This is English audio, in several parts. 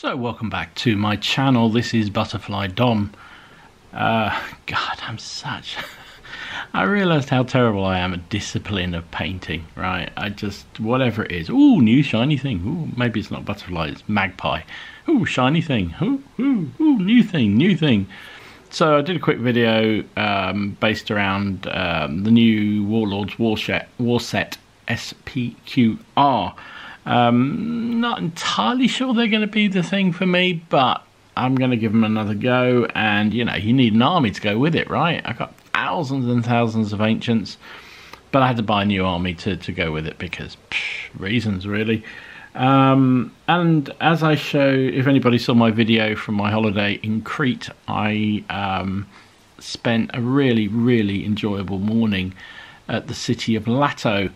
So welcome back to my channel. This is Butterfly Dom. God, I realised how terrible I am at discipline of painting, right? I just, whatever it is. Ooh, new shiny thing. Ooh, maybe it's not butterfly, it's magpie. Ooh, shiny thing. Ooh, new thing. So I did a quick video based around the new Warlords War set SPQR. Not entirely sure they're going to be the thing for me, but I'm going to give them another go. And you know, you need an army to go with it, right? I've got thousands and thousands of ancients, but I had to buy a new army to go with it because reasons, really. And as I show, if anybody saw my video from my holiday in Crete, I spent a really enjoyable morning at the city of Lato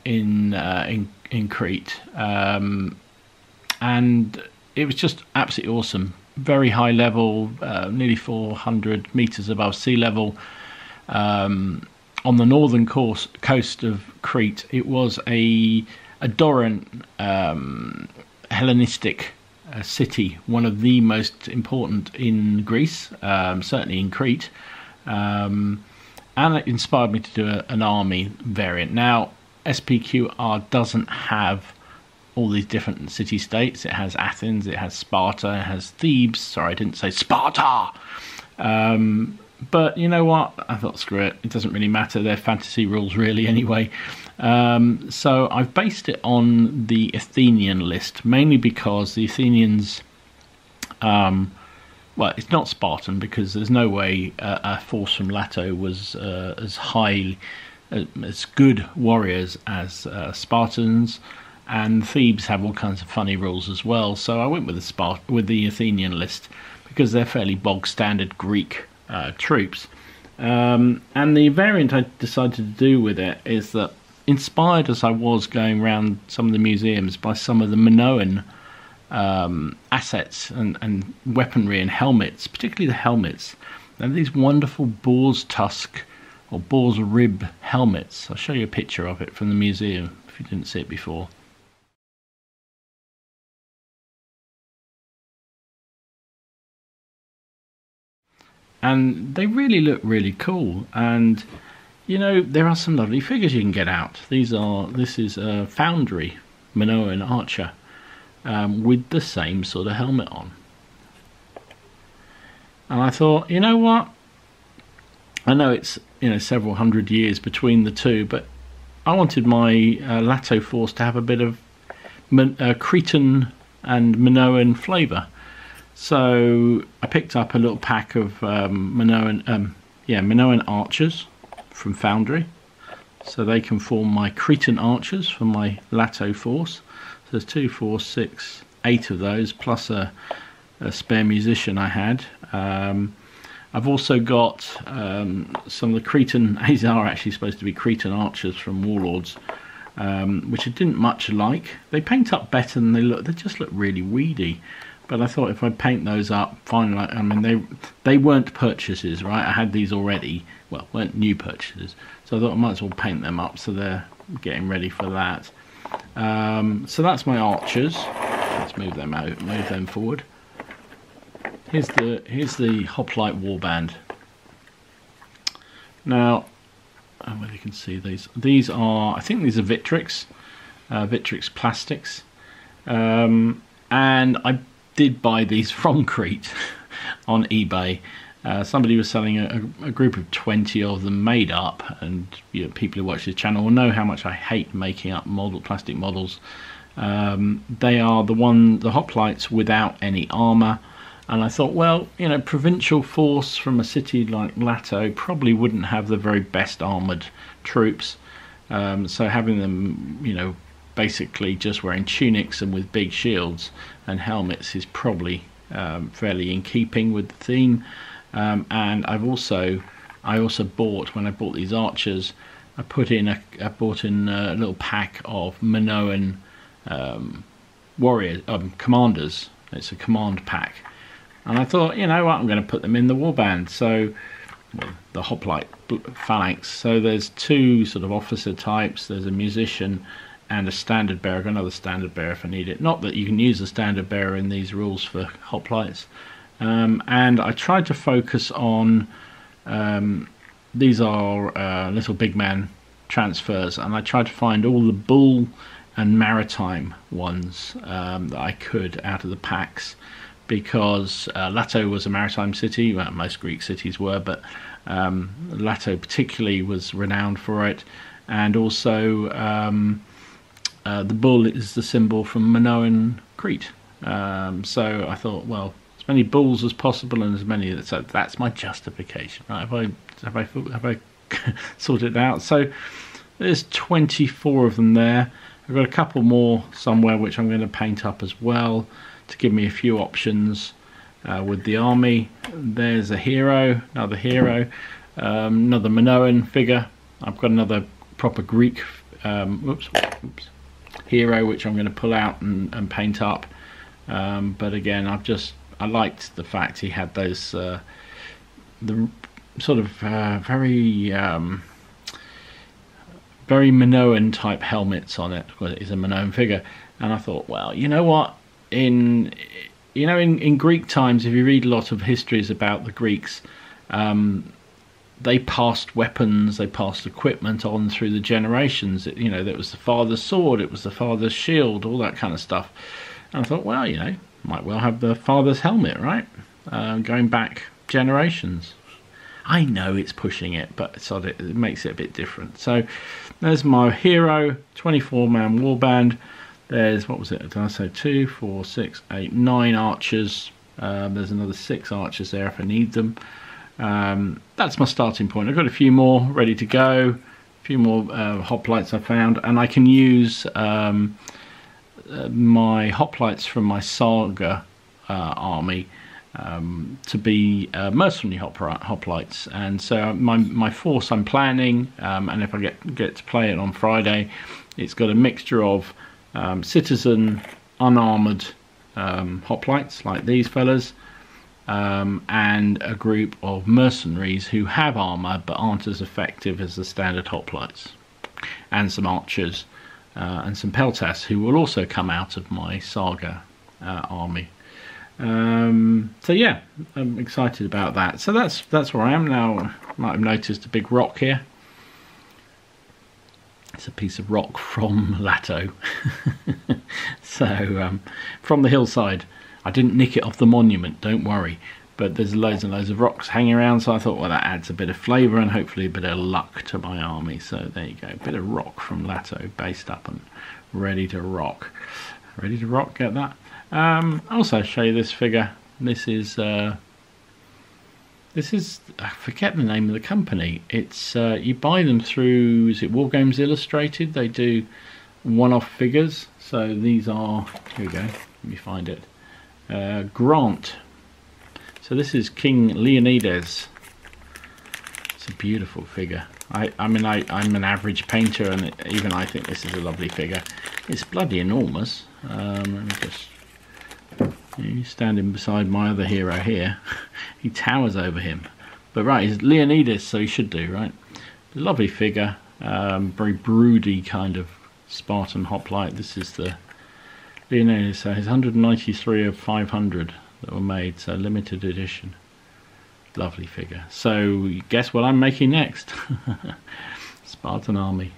in Crete, and it was just absolutely awesome. Very high level, nearly 400 meters above sea level, on the northern coast of Crete. It was a Dorian Hellenistic city, one of the most important in Greece, certainly in Crete. And it inspired me to do an army variant. Now, SPQR doesn't have all these different city-states. It has Athens, it has Sparta, it has Thebes. Sorry, I didn't say Sparta. But you know what? I thought, screw it. It doesn't really matter. They're fantasy rules, really, anyway. So I've based it on the Athenian list, mainly because the Athenians... well, it's not Spartan because there's no way a force from Lato was as good warriors as Spartans, and Thebes have all kinds of funny rules as well. So I went with the Athenian list because they're fairly bog standard Greek troops. And the variant I decided to do with it is that, inspired as I was going around some of the museums by some of the Minoan assets and weaponry and helmets, particularly the helmets. They have these wonderful boar's tusk or boar's rib helmets. I'll show you a picture of it from the museum if you didn't see it before. And they really look really cool, and you know, there are some lovely figures you can get out. This is a Foundry Minoan archer, with the same sort of helmet on. And I thought, you know what? I know it's, you know, several hundred years between the two, but I wanted my Lato force to have a bit of Cretan and Minoan flavour. So I picked up a little pack of Minoan archers from Foundry, so they can form my Cretan archers for my Lato force. So there's 2, 4, 6, 8 of those, plus a spare musician I had. I've also got some of the Cretan, these are actually supposed to be Cretan archers from Warlords, which I didn't much like. They paint up better than they look. They just look really weedy. But I thought if I paint those up, finally, I mean, they weren't purchases, right? I had these already, well, weren't new purchases. So I thought I might as well paint them up, so they're getting ready for that. So that's my archers. Let's move them out, move them forward. Here's the Hoplite Warband. Now, whether you can see these are, I think these are Victrix plastics, and I did buy these from Crete on eBay. Somebody was selling a group of 20 of them made up, and you know, people who watch this channel will know how much I hate making up plastic models. They are the hoplites without any armour, and I thought, well, you know, provincial force from a city like Lato probably wouldn't have the very best armoured troops, so having them, you know, basically just wearing tunics and with big shields and helmets is probably fairly in keeping with the theme. And I also bought, when I bought these archers, I bought in a little pack of Minoan warriors, commanders. It's a command pack, and I thought, you know what, I'm going to put them in the warband. So, well, the hoplite phalanx. So there's 2 sort of officer types. There's a musician and a standard bearer. I've got another standard bearer if I need it. Not that you can use a standard bearer in these rules for hoplites. And I tried to focus on, these are little big man transfers, and I tried to find all the bull and maritime ones that I could out of the packs, because Lato was a maritime city. Well, most Greek cities were, but Lato particularly was renowned for it. And also the bull is the symbol from Minoan Crete. So I thought, well, as many bulls as possible and as many. So that's my justification, right? Have I sorted it out? So there's 24 of them there. I've got a couple more somewhere which I'm going to paint up as well to give me a few options with the army. There's a hero, another hero, another Minoan figure. I've got another proper Greek hero which I'm going to pull out and paint up. But again, I liked the fact he had those the sort of very Minoan type helmets on it. Well, it is a Minoan figure, and I thought, well, you know what? In Greek times, if you read a lot of histories about the Greeks, they passed weapons, they passed equipment on through the generations. That was the father's sword, it was the father's shield, all that kind of stuff. And I thought, well, might well have the father's helmet, right? Going back generations. I know it's pushing it, but it makes it a bit different. So there's my hero, 24-man warband. There's, what was it? Did I say 2, 4, 6, 8, 9 archers? There's another 6 archers there if I need them. That's my starting point. I've got a few more ready to go. A few more hoplites I found, and I can use my hoplites from my saga army to be mercenary hoplites. And so my force I'm planning, and if I get to play it on Friday, it's got a mixture of citizen unarmored hoplites like these fellas, and a group of mercenaries who have armor but aren't as effective as the standard hoplites, and some archers and some peltas who will also come out of my saga army. So yeah, I'm excited about that. So that's where I am now. You might have noticed a big rock here. It's a piece of rock from Lato. So from the hillside. I didn't nick it off the monument, don't worry, but there's loads and loads of rocks hanging around, so I thought, well, that adds a bit of flavour and hopefully a bit of luck to my army. So there you go, a bit of rock from Lato, based up and ready to rock. Ready to rock, get that. I'll also show you this figure. This is I forget the name of the company. It's you buy them through, is it War Games Illustrated? They do one-off figures. So these are, here we go, let me find it. Grant. So this is King Leonidas. It's a beautiful figure. I'm an average painter, and even I think this is a lovely figure. It's bloody enormous. Let me just, he's standing beside my other hero here. He towers over him. But right, he's Leonidas, so he should do, right? Lovely figure. Very broody kind of Spartan hoplite. This is the Leonidas, so he's 193 of 500 that were made, so limited edition. Lovely figure. So guess what I'm making next? Spartan army.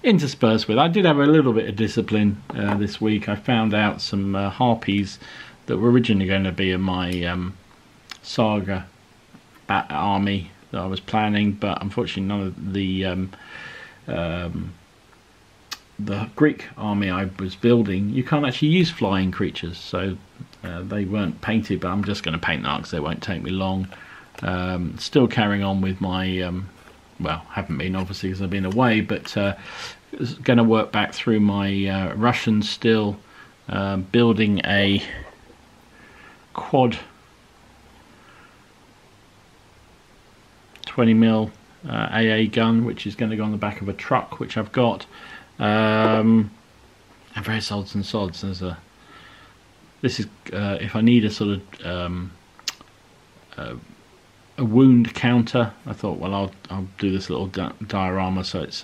Interspersed with, I did have a little bit of discipline this week. I found out some harpies that were originally going to be in my saga army that I was planning, but unfortunately none of the Greek army I was building, you can't actually use flying creatures, so they weren't painted, but I'm just going to paint that because they won't take me long. Still carrying on with my, well, haven't been obviously because I've been away, but going to work back through my Russians still, building a quad 20mm AA gun, which is going to go on the back of a truck, which I've got. And various odds and sods. This is if I need a sort of a wound counter. I thought, well, I'll do this little diorama so it's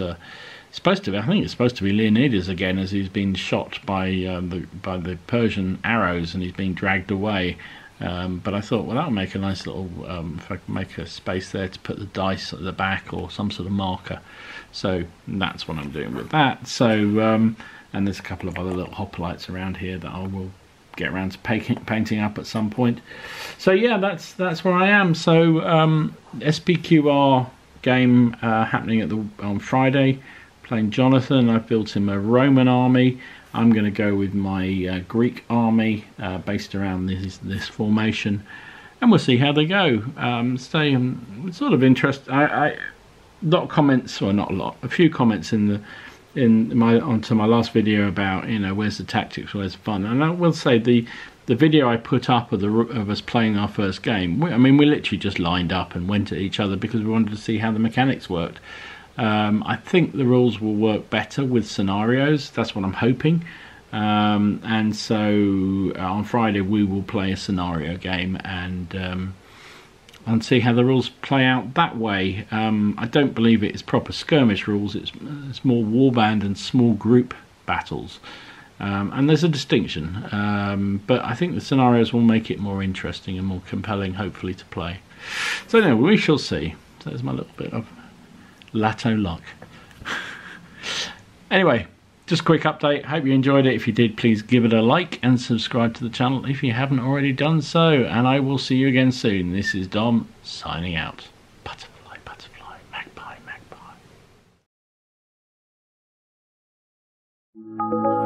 supposed to be. I think it's supposed to be Leonidas again, as he's been shot by the Persian arrows and he's been dragged away. But I thought, well, that'll make a nice little, if I can make a space there to put the dice at the back or some sort of marker. So that's what I'm doing with that. So, and there's a couple of other little hoplites around here that I will get around to painting up at some point. So yeah, that's where I am. So SPQR game happening on Friday. Playing Jonathan. I've built him a Roman army. I'm going to go with my Greek army based around this formation, and we'll see how they go. Sort of interest. I lot of comments, or not a lot, a few comments onto my last video about, you know, where's the tactics, where's the fun. And I will say the video I put up of us playing our first game, I mean, we literally just lined up and went at each other because we wanted to see how the mechanics worked. I think the rules will work better with scenarios. That's what I'm hoping. And so on Friday we will play a scenario game and see how the rules play out that way. I don't believe it is proper skirmish rules. It's more warband and small group battles. And there's a distinction. But I think the scenarios will make it more interesting and more compelling, hopefully, to play. So anyway, we shall see. So there's my little bit of Lato luck. Anyway, just a quick update. Hope you enjoyed it. If you did, please give it a like and subscribe to the channel if you haven't already done so. And I will see you again soon. This is Dom signing out. Butterfly, butterfly, magpie, magpie.